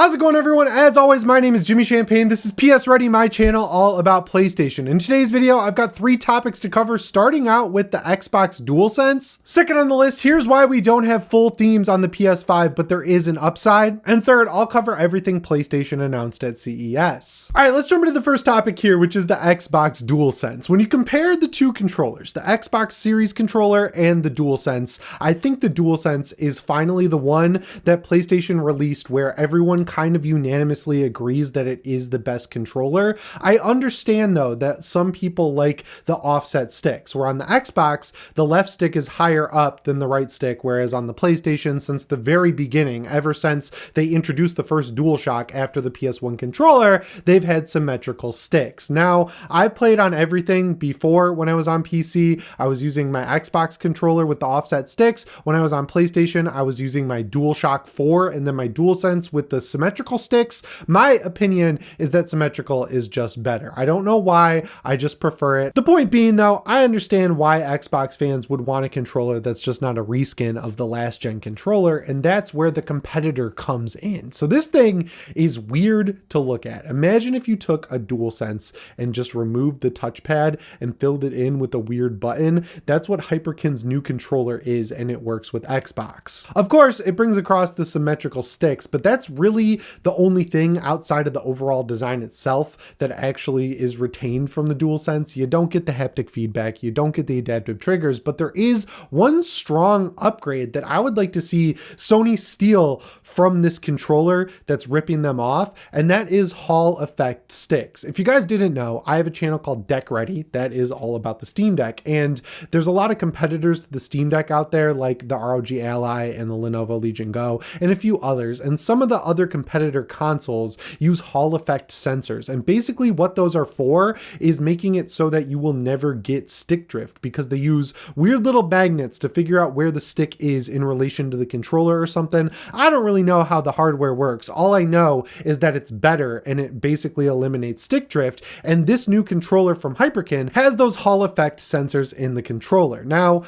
How's it going, everyone? As always, my name is Jimmy Champagne. This is PSReady, my channel all about PlayStation. In today's video, I've got 3 topics to cover, starting out with the Xbox DualSense. Second on the list, here's why we don't have full themes on the PS5, but there is an upside. And third, I'll cover everything PlayStation announced at CES. All right, let's jump into the first topic here, which is the Xbox DualSense. When you compare the two controllers, the Xbox Series controller and the DualSense, I think the DualSense is finally the one that PlayStation released where everyone kind of unanimously agrees that it is the best controller. I understand though that some people like the offset sticks, where on the Xbox, the left stick is higher up than the right stick, whereas on the PlayStation, since the very beginning, ever since they introduced the first DualShock after the PS1 controller, they've had symmetrical sticks. Now, I've played on everything before. When I was on PC, I was using my Xbox controller with the offset sticks. When I was on PlayStation, I was using my DualShock 4 and then my DualSense with the symmetrical sticks. My opinion is that symmetrical is just better. I don't know why, I just prefer it. The point being though, I understand why Xbox fans would want a controller that's just not a reskin of the last gen controller, and that's where the competitor comes in. So this thing is weird to look at. Imagine if you took a DualSense and just removed the touchpad and filled it in with a weird button. That's what Hyperkin's new controller is, and it works with Xbox. Of course, it brings across the symmetrical sticks, but that's really the only thing outside of the overall design itself that actually is retained from the DualSense. You don't get the haptic feedback, you don't get the adaptive triggers, but there is one strong upgrade that I would like to see Sony steal from this controller that's ripping them off, and that is Hall effect sticks. If you guys didn't know, I have a channel called Deck Ready that is all about the Steam Deck, and there's a lot of competitors to the Steam Deck out there, like the ROG Ally and the Lenovo Legion Go, and a few others, and some of the other competitor consoles use Hall effect sensors, and basically what those are for is making it so that you will never get stick drift, because they use weird little magnets to figure out where the stick is in relation to the controller or something. I don't really know how the hardware works. All I know is that it's better and it basically eliminates stick drift, and this new controller from Hyperkin has those Hall effect sensors in the controller. Now,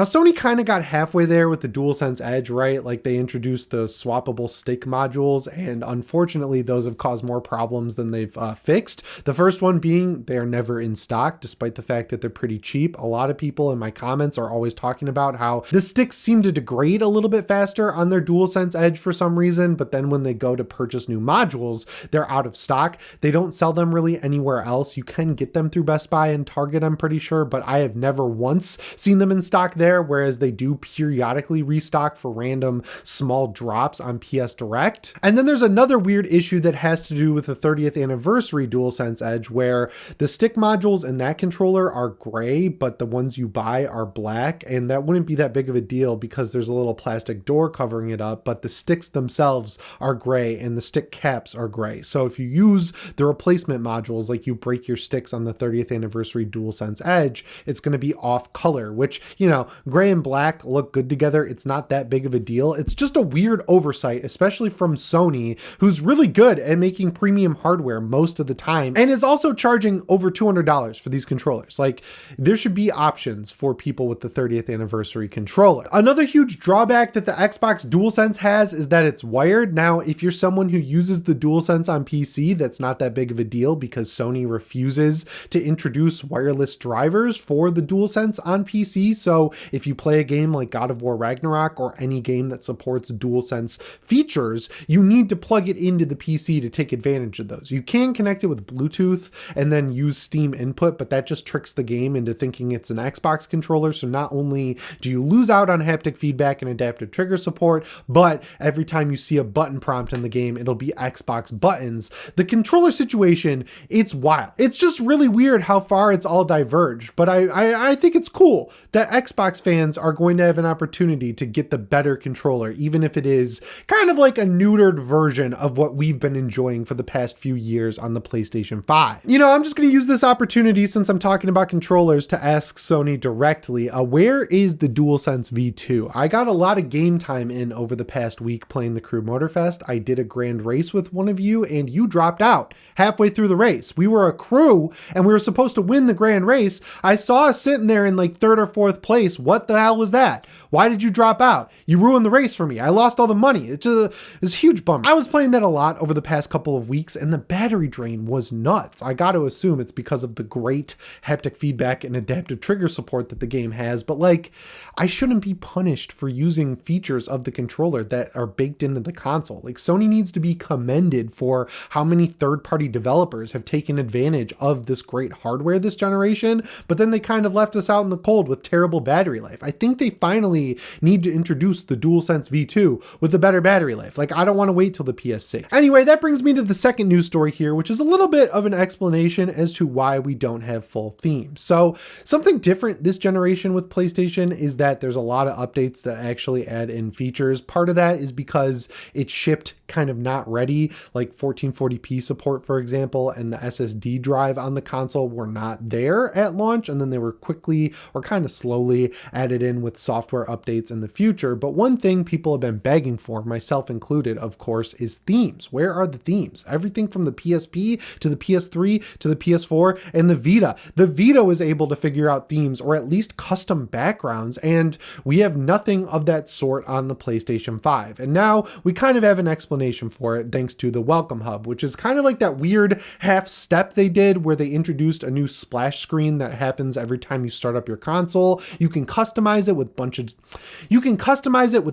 Sony kind of got halfway there with the DualSense Edge, right? Like they introduced the swappable stick modules, and unfortunately those have caused more problems than they've fixed. The first one being they are never in stock, despite the fact that they're pretty cheap. A lot of people in my comments are always talking about how the sticks seem to degrade a little bit faster on their DualSense Edge for some reason, but then when they go to purchase new modules, they're out of stock. They don't sell them really anywhere else. You can get them through Best Buy and Target, I'm pretty sure, but I have never once seen them in stock there, whereas they do periodically restock for random small drops on PS Direct. And then there's another weird issue that has to do with the 30th anniversary DualSense Edge, where the stick modules in that controller are gray, but the ones you buy are black, and that wouldn't be that big of a deal because there's a little plastic door covering it up, but the sticks themselves are gray and the stick caps are gray. So if you use the replacement modules, like you break your sticks on the 30th anniversary DualSense Edge, it's going to be off color, which, you know, gray and black look good together. It's not that big of a deal. It's just a weird oversight, especially from Sony, who's really good at making premium hardware most of the time and is also charging over $200 for these controllers. Like, there should be options for people with the 30th anniversary controller. Another huge drawback that the Xbox DualSense has is that it's wired. Now, if you're someone who uses the DualSense on PC, that's not that big of a deal because Sony refuses to introduce wireless drivers for the DualSense on PC. So if you play a game like God of War Ragnarok or any game that supports DualSense features, you need to plug it into the PC to take advantage of those. You can connect it with Bluetooth and then use Steam input, but that just tricks the game into thinking it's an Xbox controller. So not only do you lose out on haptic feedback and adaptive trigger support, but every time you see a button prompt in the game, it'll be Xbox buttons. The controller situation, it's wild. It's just really weird how far it's all diverged, but I think it's cool that Xbox fans are going to have an opportunity to get the better controller, even if it is kind of like a neutered version of what we've been enjoying for the past few years on the PlayStation 5. You know, I'm just going to use this opportunity, since I'm talking about controllers, to ask Sony directly, where is the DualSense V2? I got a lot of game time in over the past week playing the Crew Motorfest. I did a grand race with one of you and you dropped out halfway through the race. We were a crew and we were supposed to win the grand race. I saw us sitting there in like 3rd or 4th place. What the hell was that? Why did you drop out? You ruined the race for me. I lost all all the money. It's a huge bummer. I was playing that a lot over the past couple of weeks, and the battery drain was nuts. I got to assume it's because of the great haptic feedback and adaptive trigger support that the game has, but like, I shouldn't be punished for using features of the controller that are baked into the console. Like, Sony needs to be commended for how many third-party developers have taken advantage of this great hardware this generation, but then they kind of left us out in the cold with terrible battery life. I think they finally need to introduce the DualSense V2 with a better battery life. Like, I don't want to wait till the PS6. Anyway, that brings me to the second news story here, which is a little bit of an explanation as to why we don't have full themes. So something different this generation with PlayStation is that there's a lot of updates that actually add in features. Part of that is because it shipped kind of not ready, like 1440p support, for example, and the SSD drive on the console were not there at launch, and then they were quickly or kind of slowly added in with software updates in the future. But one thing people have been begging for, myself included, of course, is themes. Where are the themes? Everything from the PSP to the PS3 to the PS4 and the Vita. The Vita was able to figure out themes or at least custom backgrounds, and we have nothing of that sort on the PlayStation 5. And now we kind of have an explanation for it thanks to the Welcome Hub, which is kind of like that weird half step they did where they introduced a new splash screen that happens every time you start up your console. You can customize it with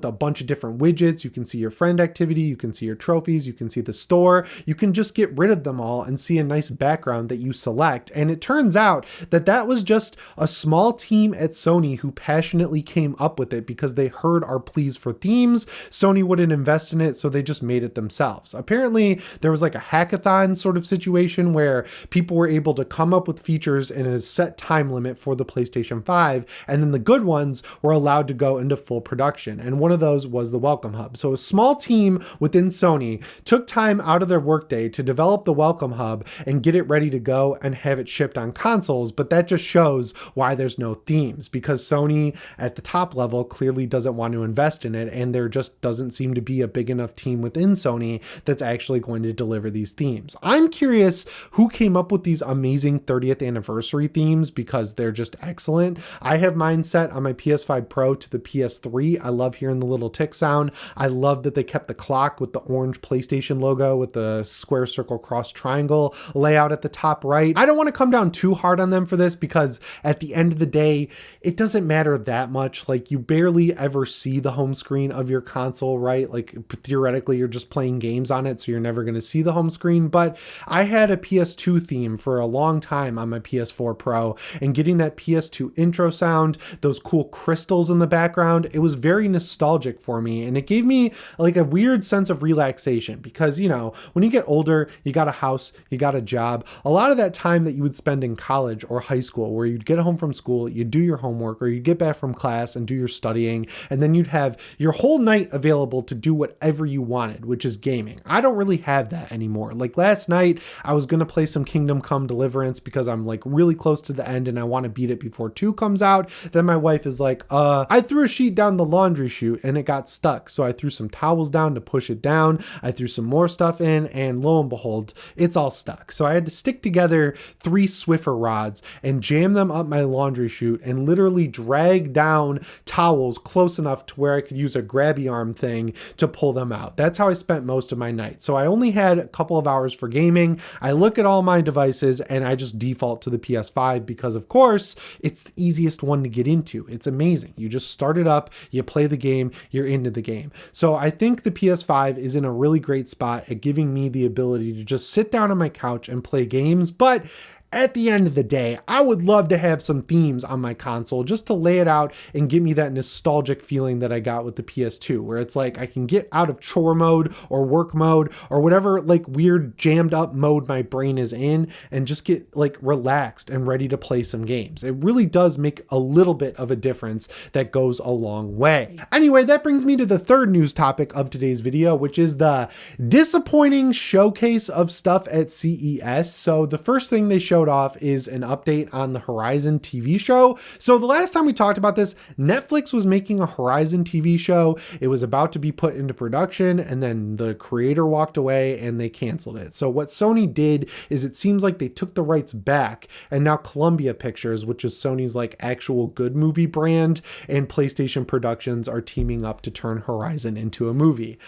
a bunch of different widgets. You can see your friend activity, you can see your trophies, you can see the store. You can just get rid of them all and see a nice background that you select. And it turns out that that was just a small team at Sony who passionately came up with it because they heard our pleas for themes. Sony wouldn't invest in it, so they just made it themselves. Apparently, there was like a hackathon sort of situation where people were able to come up with features in a set time limit for the PlayStation 5, and then the good ones were allowed to go into full production. And one of those was the Welcome Hub. So a small team within Sony took time out of their workday to develop the Welcome Hub and get it ready to go and have it shipped on consoles. But that just shows why there's no themes, because Sony at the top level clearly doesn't want to invest in it, and there just doesn't seem to be a big enough team within Sony that's actually going to deliver these themes. I'm curious who came up with these amazing 30th anniversary themes because they're just excellent. I have mine set on my PS5 Pro to the PS3. I love hearing the little tick sound. I love that they kept the clock with the orange PlayStation logo with the square circle cross triangle layout at the top right. I don't want to come down too hard on them for this because at the end of the day, it doesn't matter that much. Like, you barely ever see the home screen of your console, right? Like, theoretically, you're just playing games on it, so you're never going to see the home screen. But I had a PS2 theme for a long time on my PS4 Pro, and getting that PS2 intro sound, those cool crystals in the background, it was very nostalgic for me, and it gave me like a weird sense of relaxation because, you know, when you get older, you got a house, you got a job, a lot of that time that you would spend in college or high school where you'd get home from school, you'd do your homework, or you'd get back from class and do your studying, and then you'd have your whole night available to do whatever you wanted, which is gaming. I don't really have that anymore. Like, last night, I was going to play some Kingdom Come Deliverance because I'm like really close to the end and I want to beat it before 2 comes out. Then my wife is like, I threw a sheet down the laundry chute and it got stuck. So I threw some towels down to push it down. I threw some more stuff in, and lo and behold, it's all stuck. So I had to stick together 3 Swiffer rods and jam them up my laundry chute and literally drag down towels close enough to where I could use a grabby arm thing to pull them out. That's how I spent most of my night. So I only had a couple of hours for gaming. I look at all my devices and I just default to the PS5 because, of course, it's the easiest one to get into. It's amazing. You just start it up, you play the game, you're into the game. So I think the PS5 is in a really great spot at giving me the ability to just sit down on my couch and play games. But at the end of the day, I would love to have some themes on my console just to lay it out and give me that nostalgic feeling that I got with the PS2, where it's like I can get out of chore mode or work mode or whatever like weird jammed up mode my brain is in and just get like relaxed and ready to play some games. It really does make a little bit of a difference that goes a long way. Anyway, that brings me to the third news topic of today's video, which is the disappointing showcase of stuff at CES. So the first thing they showed episode off is an update on the Horizon TV show. So the last time we talked about this, Netflix was making a Horizon TV show. It was about to be put into production, and then the creator walked away and they canceled it. So what Sony did is, it seems like they took the rights back, and now Columbia Pictures, which is Sony's like actual good movie brand, and PlayStation Productions are teaming up to turn Horizon into a movie.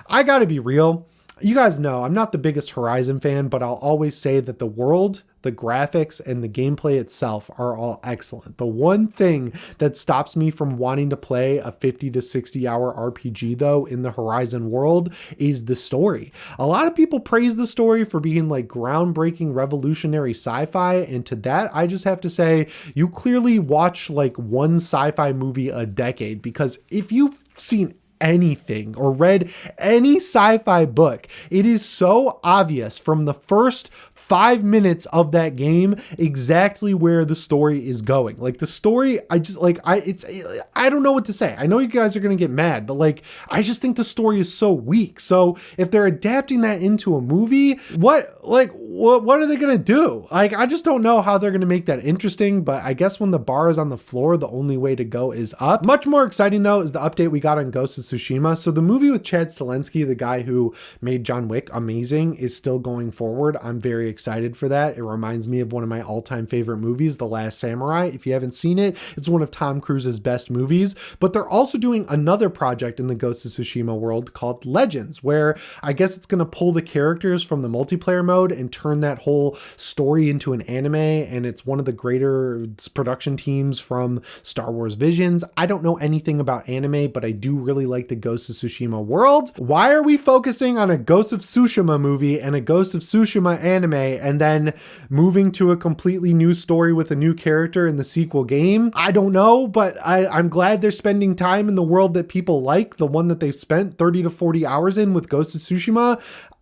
I gotta be real. You guys know I'm not the biggest Horizon fan, but I'll always say that the world, the graphics, and the gameplay itself are all excellent. The one thing that stops me from wanting to play a 50 to 60 hour RPG though in the Horizon world is the story. A lot of people praise the story for being like groundbreaking, revolutionary sci-fi, and to that I just have to say, you clearly watch like one sci-fi movie a decade, because if you've seen anything or read any sci-fi book, it is so obvious from the first 5 minutes of that game exactly where the story is going. Like the story, I don't know what to say. I know you guys are going to get mad, but like, I just think the story is so weak. So if they're adapting that into a movie, what are they going to do? Like, I just don't know how they're going to make that interesting, but I guess when the bar is on the floor, the only way to go is up. Much more exciting though is the update we got on Ghost of Tsushima. So the movie with Chad Stahelski, the guy who made John Wick amazing, is still going forward. I'm very excited for that. It reminds me of one of my all-time favorite movies, The Last Samurai. If you haven't seen it, it's one of Tom Cruise's best movies. But they're also doing another project in the Ghost of Tsushima world called Legends, where I guess it's going to pull the characters from the multiplayer mode and turn that whole story into an anime. And it's one of the greater production teams from Star Wars Visions. I don't know anything about anime, but I do really like the Ghost of Tsushima world. Why are we focusing on a Ghost of Tsushima movie and a Ghost of Tsushima anime and then moving to a completely new story with a new character in the sequel game? I don't know, but I'm glad they're spending time in the world that people like, the one that they've spent 30 to 40 hours in with Ghost of Tsushima.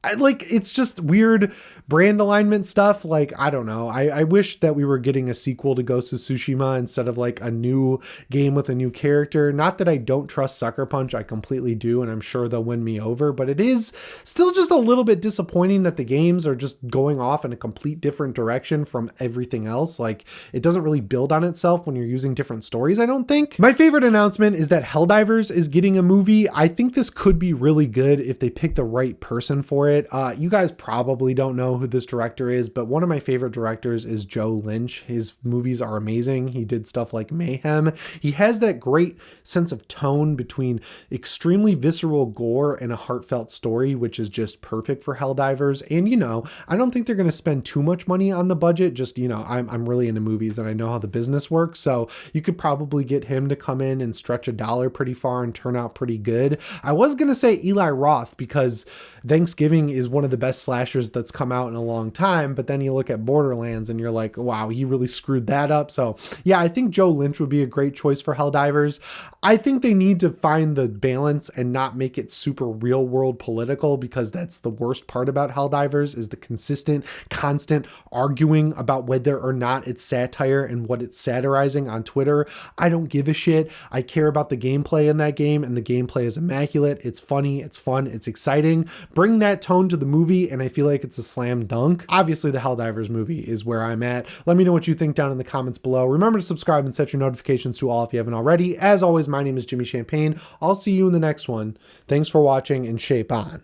It's just weird brand alignment stuff. Like, I don't know. I wish that we were getting a sequel to Ghost of Tsushima instead of like a new game with a new character. Not that I don't trust Sucker Punch. I completely do. And I'm sure they'll win me over, but it is still just a little bit disappointing that the games are just going off in a complete different direction from everything else. Like, it doesn't really build on itself when you're using different stories, I don't think. My favorite announcement is that Helldivers is getting a movie. I think this could be really good if they pick the right person for it. You guys probably don't know who this director is, but one of my favorite directors is Joe Lynch. His movies are amazing. He did stuff like Mayhem. He has that great sense of tone between extremely visceral gore and a heartfelt story, which is just perfect for Helldivers. And, I don't think they're going to spend too much money on the budget. Just, I'm really into movies and I know how the business works. So you could probably get him to come in and stretch a dollar pretty far and turn out pretty good. I was going to say Eli Roth because Thanksgiving is one of the best slashers that's come out in a long time, but then you look at Borderlands and you're like, wow, he really screwed that up. So yeah, I think Joe Lynch would be a great choice for Helldivers. I think they need to find the balance and not make it super real world political, because that's the worst part about Helldivers is the consistent, constant arguing about whether or not it's satire and what it's satirizing on Twitter. I don't give a shit. I care about the gameplay in that game, and the gameplay is immaculate. It's funny, it's fun, it's exciting. Bring that tone to the movie and I feel like it's a slam dunk. Obviously the Helldivers movie is where I'm at. Let me know what you think down in the comments below. Remember to subscribe and set your notifications to all if you haven't already. As always, my name is Jimmy Champagne. I'll see you in the next one. Thanks for watching and shape on.